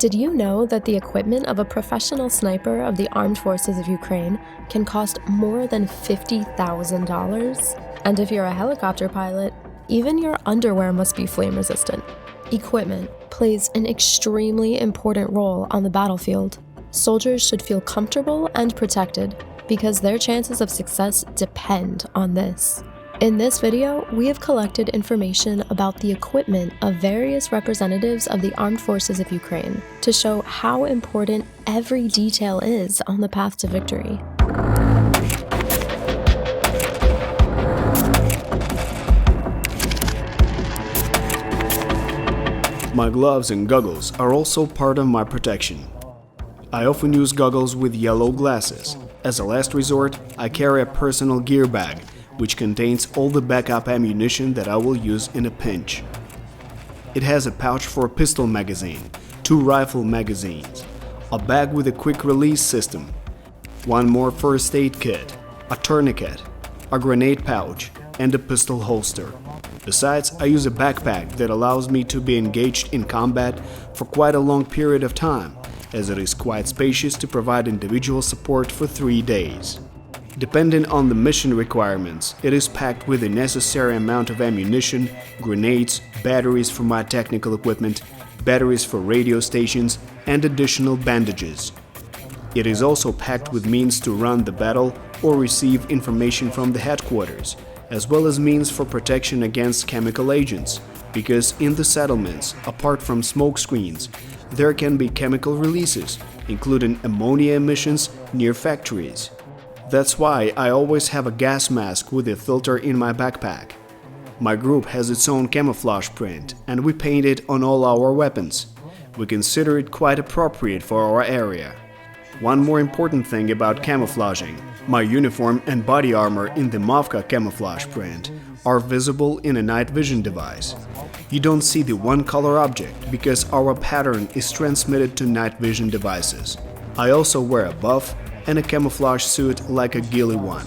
Did you know that the equipment of a professional sniper of the Armed Forces of Ukraine can cost more than $50,000? And if you're a helicopter pilot, even your underwear must be flame resistant. Equipment plays an extremely important role on the battlefield. Soldiers should feel comfortable and protected because their chances of success depend on this. In this video, we have collected information about the equipment of various representatives of the Armed Forces of Ukraine to show how important every detail is on the path to victory. My gloves and goggles are also part of my protection. I often use goggles with yellow glasses. As a last resort, I carry a personal gear bag, which contains all the backup ammunition that I will use in a pinch. It has a pouch for a pistol magazine, 2 rifle magazines, a bag with a quick release system, 1 more first aid kit, a tourniquet, a grenade pouch, and a pistol holster. Besides, I use a backpack that allows me to be engaged in combat for quite a long period of time, as it is quite spacious to provide individual support for 3 days. Depending on the mission requirements, it is packed with the necessary amount of ammunition, grenades, batteries for my technical equipment, batteries for radio stations, and additional bandages. It is also packed with means to run the battle or receive information from the headquarters, as well as means for protection against chemical agents, because in the settlements, apart from smoke screens, there can be chemical releases, including ammonia emissions near factories. That's why I always have a gas mask with a filter in my backpack. My group has its own camouflage print, and we paint it on all our weapons. We consider it quite appropriate for our area. One more important thing about camouflaging: my uniform and body armor in the Mavka camouflage print are visible in a night vision device. You don't see the one-color object because our pattern is transmitted to night vision devices. I also wear a buff and a camouflage suit like a ghillie one.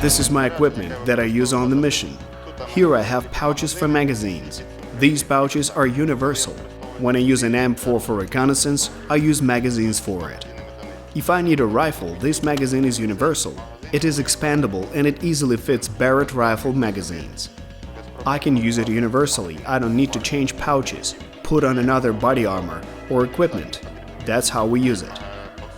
This is my equipment that I use on the mission. Here I have pouches for magazines. These pouches are universal. When I use an M4 for reconnaissance, I use magazines for it. If I need a rifle, this magazine is universal. It is expandable and it easily fits Barrett rifle magazines. I can use it universally. I don't need to change pouches, put on another body armor or equipment. That's how we use it.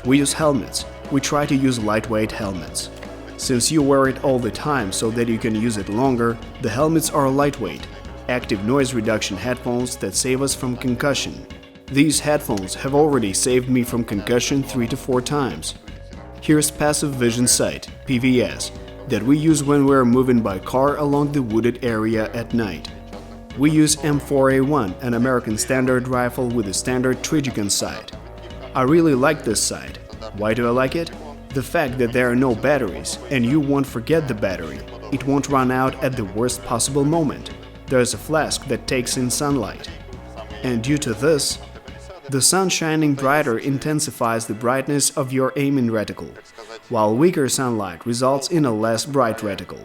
We use helmets. We try to use lightweight helmets. Since you wear it all the time so that you can use it longer, the helmets are lightweight, active noise reduction headphones that save us from concussion. These headphones have already saved me from concussion 3 to 4 times. Here's passive vision sight, PVS, that we use when we're moving by car along the wooded area at night. We use M4A1, an American standard rifle with a standard Trigican sight. I really like this sight. Why do I like it? The fact that there are no batteries, and you won't forget the battery. It won't run out at the worst possible moment. There's a flask that takes in sunlight. And due to this, the sun shining brighter intensifies the brightness of your aiming reticle, while weaker sunlight results in a less bright reticle.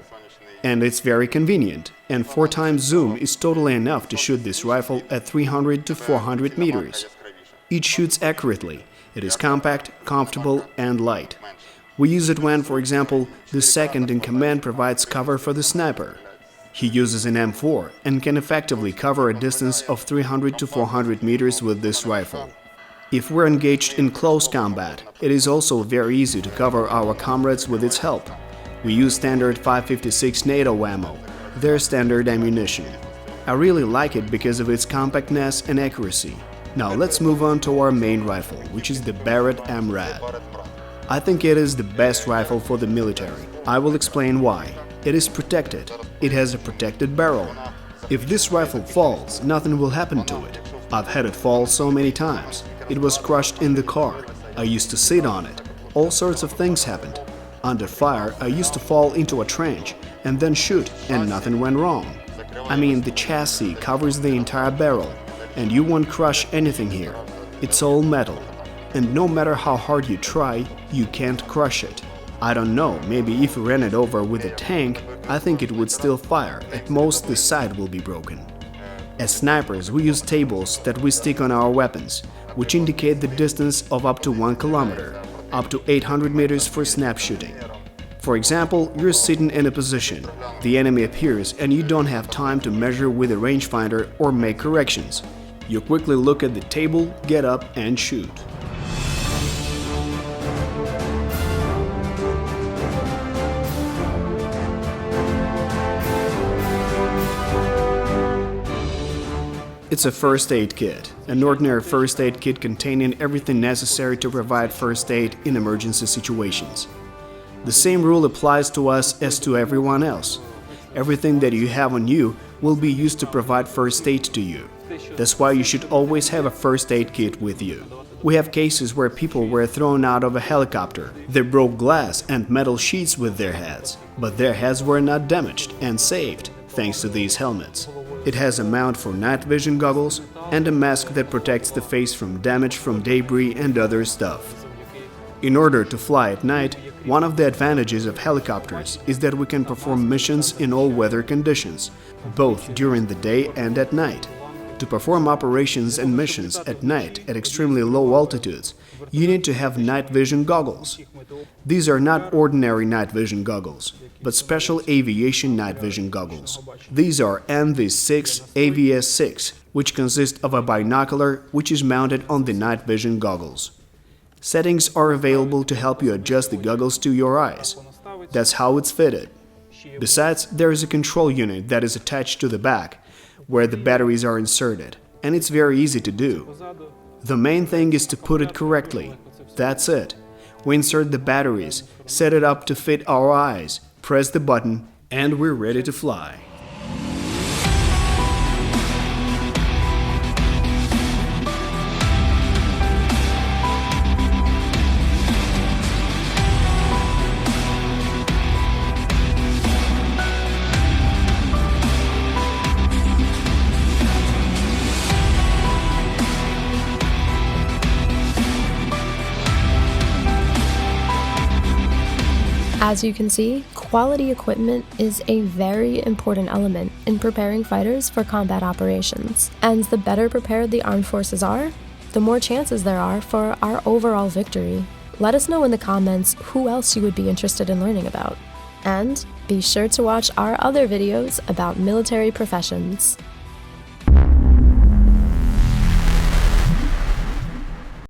And it's very convenient, and 4 times zoom is totally enough to shoot this rifle at 300 to 400 meters. It shoots accurately. It is compact, comfortable, and light. We use it when, for example, the second in command provides cover for the sniper. He uses an M4 and can effectively cover a distance of 300 to 400 meters with this rifle. If we're engaged in close combat, it is also very easy to cover our comrades with its help. We use standard 5.56 NATO ammo, their standard ammunition. I really like it because of its compactness and accuracy. Now let's move on to our main rifle, which is the Barrett MRAD. I think it is the best rifle for the military. I will explain why. It is protected. It has a protected barrel. If this rifle falls, nothing will happen to it. I've had it fall so many times. It was crushed in the car. I used to sit on it. All sorts of things happened. Under fire, I used to fall into a trench and then shoot, and nothing went wrong. I mean, the chassis covers the entire barrel, and you won't crush anything here. It's all metal. and no matter how hard you try, you can't crush it. I don't know, maybe if you ran it over with a tank, I think it would still fire, at most the side will be broken. As snipers, we use tables that we stick on our weapons, which indicate the distance of up to 1 kilometer, up to 800 meters for snap shooting. For example, you're sitting in a position, the enemy appears and you don't have time to measure with a rangefinder or make corrections. You quickly look at the table, get up and shoot. It's a first aid kit, an ordinary first aid kit containing everything necessary to provide first aid in emergency situations. The same rule applies to us as to everyone else. Everything that you have on you will be used to provide first aid to you. That's why you should always have a first aid kit with you. We have cases where people were thrown out of a helicopter. They broke glass and metal sheets with their heads, but their heads were not damaged and saved thanks to these helmets. It has a mount for night vision goggles and a mask that protects the face from damage from debris and other stuff. In order to fly at night, one of the advantages of helicopters is that we can perform missions in all weather conditions, both during the day and at night. To perform operations and missions at night at extremely low altitudes, you need to have night vision goggles. These are not ordinary night vision goggles, but special aviation night vision goggles. These are NV6 AVS6, which consist of a binocular which is mounted on the night vision goggles. Settings are available to help you adjust the goggles to your eyes. That's how it's fitted. Besides, there is a control unit that is attached to the back, where the batteries are inserted, and it's very easy to do. The main thing is to put it correctly. That's it. We insert the batteries, set it up to fit our eyes, press the button, and we're ready to fly. As you can see, quality equipment is a very important element in preparing fighters for combat operations. And the better prepared the armed forces are, the more chances there are for our overall victory. Let us know in the comments who else you would be interested in learning about. And be sure to watch our other videos about military professions.